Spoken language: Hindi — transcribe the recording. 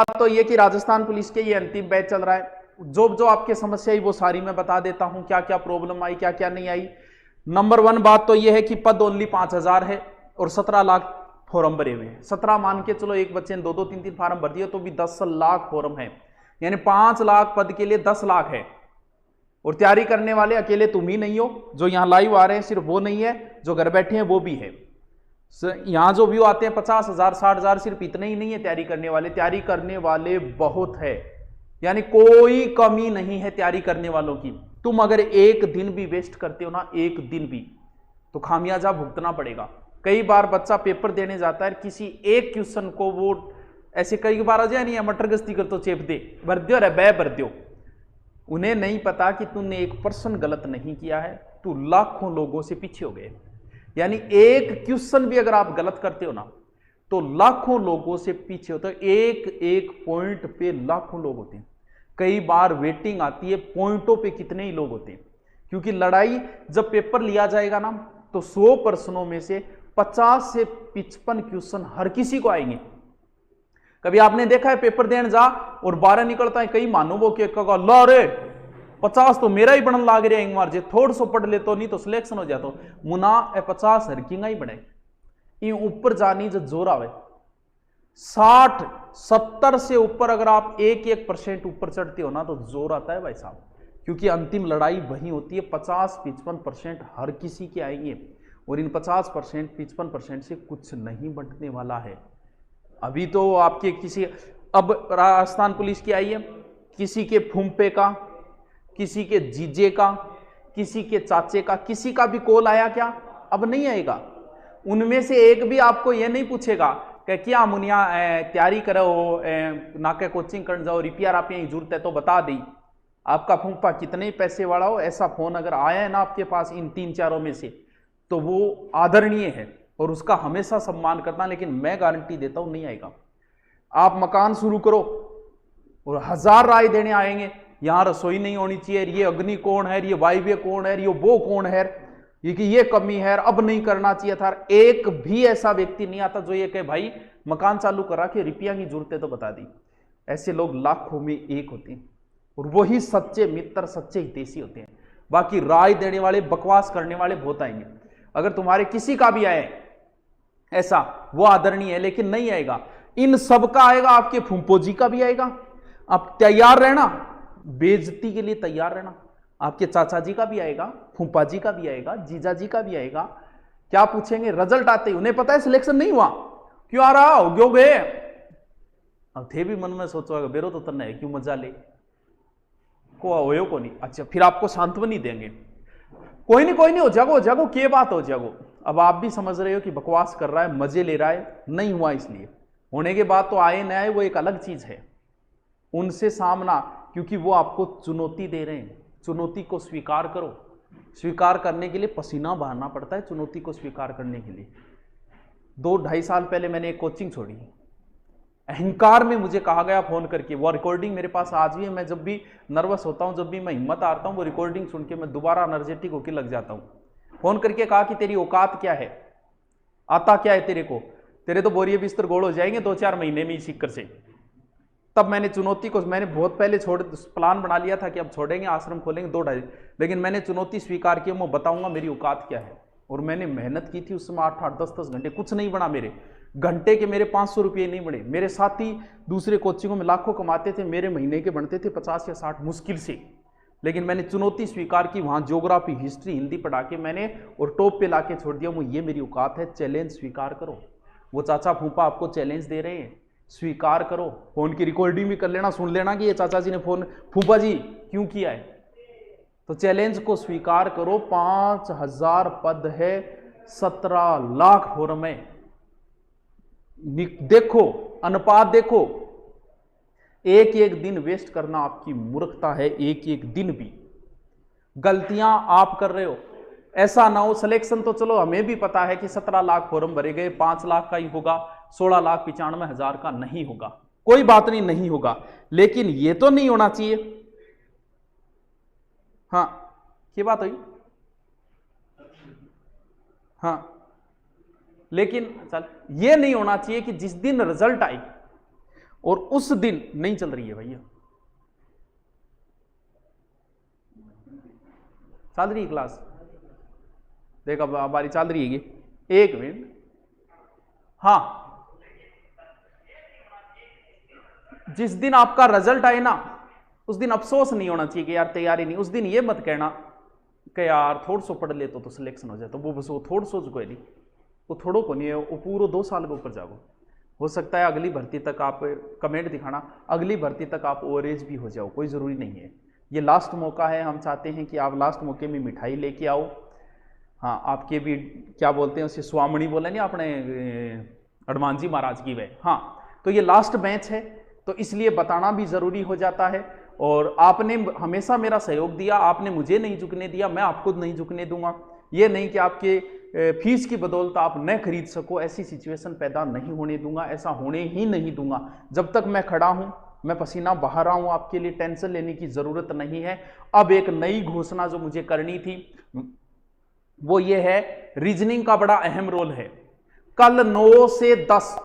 तो ये कि राजस्थान पुलिस के ये अंतिम बैच चल रहा है। जो आपके समस्या आई वो सारी मैं बता देता हूं, क्या क्या प्रॉब्लम आई, क्या क्या नहीं आई। नंबर 1 बात तो ये है कि पद ओनली 5,000 है और 17 लाख फॉर्म भरे हुए हैं। 17 मान के चलो, एक बच्चे ने 2-2 3-3 फॉर्म भर दिए तो भी 10 लाख फॉर्म है, यानी 5 लाख पद के लिए 10 लाख है। और तैयारी करने वाले अकेले तुम ही नहीं हो, जो यहां लाइव आ रहे हैं सिर्फ वो नहीं है, जो घर बैठे हैं वो भी है। यहां जो व्यू आते हैं 50,000 60,000, सिर्फ इतने ही नहीं है तैयारी करने वाले। तैयारी करने वाले बहुत है, यानी कोई कमी नहीं है तैयारी करने वालों की। तुम अगर एक दिन भी वेस्ट करते हो ना, एक दिन भी, तो खामियाजा भुगतना पड़ेगा। कई बार बच्चा पेपर देने जाता है, किसी एक क्वेश्चन को वो ऐसे कई बार आ जाए नहीं, मटर गश्ती कर तो चेप दे, भर दो रे बै भर दो। उन्हें नहीं पता कि तूने 1% गलत नहीं किया है, तू लाखों लोगों से पीछे हो गए। यानी एक क्वेश्चन भी अगर आप गलत करते हो ना, तो लाखों लोगों से पीछे होते हो। एक एक पॉइंट पे लाखों लोग होते हैं। कई बार वेटिंग आती है, पॉइंटों पे कितने ही लोग होते हैं। क्योंकि लड़ाई जब पेपर लिया जाएगा ना, तो 100 प्रश्नों में से 50 से 55 क्वेश्चन हर किसी को आएंगे। कभी आपने देखा है पेपर देने जा और 12 निकलता है, कई मानो के ला रे 50 तो मेरा ही बनन लाग रहा है, एक बार जे थोड़ा सो पढ़ ले तो नहीं तो सिलेक्शन हो जाता। मुना 50 हरकिंगा ही बने, ये ऊपर जानी जो जोर आवे 60-70 से ऊपर अगर आप 1% ऊपर चढ़ते हो ना, तो जोर आता है भाई साहब। क्योंकि अंतिम लड़ाई वही होती है। 50-55% हर किसी के आएंगे, और इन 50%-55% से कुछ नहीं बंटने वाला है। अभी तो आपके किसी, अब राजस्थान पुलिस की आई है, किसी के फूंपे का, किसी के जीजे का, किसी के चाचे का, किसी का भी कॉल आया क्या? अब नहीं आएगा। उनमें से एक भी आपको यह नहीं पूछेगा कि क्या मुनिया तैयारी करो, नाके कोचिंग कर जाओ, रिपेयर आप यही जरूरत है तो बता दी। आपका फूंपा कितने पैसे वाला हो, ऐसा फोन अगर आया है ना आपके पास इन 3-4 में से, तो वो आदरणीय है और उसका हमेशा सम्मान करना। लेकिन मैं गारंटी देता हूं नहीं आएगा। आप मकान शुरू करो और 1000 राय देने आएंगे, यहां रसोई नहीं होनी चाहिए, ये अग्नि कौन है, ये वायव्य कौन है, ये वो कौन है, ये कमी है, अब नहीं करना चाहिए था। एक भी ऐसा व्यक्ति नहीं आता जो ये कहे भाई मकान चालू करा के रुपया की जरूरत है तो बता दी। ऐसे लोग लाखों में एक होते हैं, और वही सच्चे मित्र, सच्चे हितैषी होते हैं। बाकी राय देने वाले, बकवास करने वाले बहुत आएंगे। अगर तुम्हारे किसी का भी आए ऐसा, वो आदरणीय है, लेकिन नहीं आएगा। इन सब का आएगा, आपके फूंपो जी का भी आएगा। आप तैयार रहना, बेइज्जती के लिए तैयार रहना। आपके चाचा जी का भी आएगा, फूफा जी का भी आएगा, जीजा जी का भी आएगा। क्या पूछेंगे? रिजल्ट आते ही उन्हें पता है सिलेक्शन नहीं हुआ, क्यों आ रहा हो क्यों गए। अब थे भी मन में सोचो बेरो तो तन्ना है, क्यों मजा ले को हो को नहीं। अच्छा, फिर आपको सांत्वनी देंगे, कोई नहीं हो जागो जागो, क्या बात हो जागो। अब आप भी समझ रहे हो कि बकवास कर रहा है, मजे ले रहा है, नहीं हुआ इसलिए। होने के बाद तो आए न आए वो एक अलग चीज है। उनसे सामना, क्योंकि वो आपको चुनौती दे रहे हैं। चुनौती को स्वीकार करो। स्वीकार करने के लिए पसीना बहाना पड़ता है, चुनौती को स्वीकार करने के लिए। 2-2.5 साल पहले मैंने एक कोचिंग छोड़ी, अहंकार में मुझे कहा गया फोन करके, वो रिकॉर्डिंग मेरे पास आज भी है। मैं जब भी नर्वस होता हूं, जब भी मैं हिम्मत हारता हूं, वो रिकॉर्डिंग सुन के मैं दोबारा एनर्जेटिक होकर लग जाता हूं। फोन करके कहा कि तेरी औकात क्या है, आता क्या है तेरे को, तेरे तो बोरिए बिस्तर गोल हो जाएंगे 2-4 महीने में इस सिक्कर से। तब मैंने चुनौती को, मैंने बहुत पहले प्लान बना लिया था कि अब छोड़ेंगे, आश्रम खोलेंगे 2-2.5, लेकिन मैंने चुनौती स्वीकार की, मैं बताऊंगा मेरी औकात क्या है। और मैंने मेहनत की थी उस समय 8-8 10-10 घंटे। कुछ नहीं बना मेरे घंटे के, मेरे 500 रुपये नहीं बने। मेरे साथी दूसरे कोचिंगों में लाखों कमाते थे, मेरे महीने के बनते थे 50 या 60 मुश्किल से। लेकिन मैंने चुनौती स्वीकार की, वहां ज्योग्राफी, हिस्ट्री, हिंदी पढ़ा के मैंने और टॉप पे लाके छोड़ दिया। वो ये मेरी औकात है, चैलेंज स्वीकार करो। वो चाचा फूफा आपको चैलेंज दे रहे हैं, स्वीकार करो। फोन की रिकॉर्डिंग भी कर लेना, सुन लेना कि ये चाचा जी ने फोन फूफा जी क्यों किया है। तो चैलेंज को स्वीकार करो। 5000 पद है, 17 लाख फॉर्म है। देखो अनुपात, देखो एक एक दिन वेस्ट करना आपकी मूर्खता है। एक एक दिन भी गलतियां आप कर रहे हो। ऐसा ना हो, सिलेक्शन तो चलो हमें भी पता है कि 17 लाख फॉर्म भरे गए, 5 लाख का ही होगा, 16,95,000 का नहीं होगा। कोई बात नहीं, नहीं होगा, लेकिन यह तो नहीं होना चाहिए। हाँ, क्या बात हुई? हाँ, लेकिन चल ये नहीं होना चाहिए कि जिस दिन रिजल्ट आई और उस दिन नहीं चल रही है भैया, चल रही है क्लास, देखा हमारी चल रही है, एक मिनट। हाँ, जिस दिन आपका रिजल्ट आए ना उस दिन अफसोस नहीं होना चाहिए कि यार तैयारी नहीं, उस दिन ये मत कहना कि यार थोड़ा सो पढ़ ले तो सिलेक्शन हो जाए, तो वो बस वो थोड़ा सो कोई नहीं, वो थोड़ो को नहीं है, वो पूरा 2 साल के ऊपर जाओ। हो सकता है अगली भर्ती तक आप कमेंट दिखाना, अगली भर्ती तक आप ओवरेज भी हो जाओ, कोई ज़रूरी नहीं है। ये लास्ट मौका है, हम चाहते हैं कि आप लास्ट मौके में मिठाई लेके आओ। हाँ, आपके भी क्या बोलते हैं उसे, स्वामणी बोले नहीं आपने हनुमान जी महाराज की वे। हाँ, तो ये लास्ट मैच है, तो इसलिए बताना भी ज़रूरी हो जाता है। और आपने हमेशा मेरा सहयोग दिया, आपने मुझे नहीं झुकने दिया, मैं आपको नहीं झुकने दूंगा। ये नहीं कि आपके फीस की बदौलत आप न खरीद सको, ऐसी सिचुएशन पैदा नहीं होने दूंगा, ऐसा होने ही नहीं दूंगा। जब तक मैं खड़ा हूं, मैं पसीना बहा रहा हूं, आपके लिए टेंशन लेने की जरूरत नहीं है। अब एक नई घोषणा जो मुझे करनी थी वो ये है, रीजनिंग का बड़ा अहम रोल है। कल 9 से 10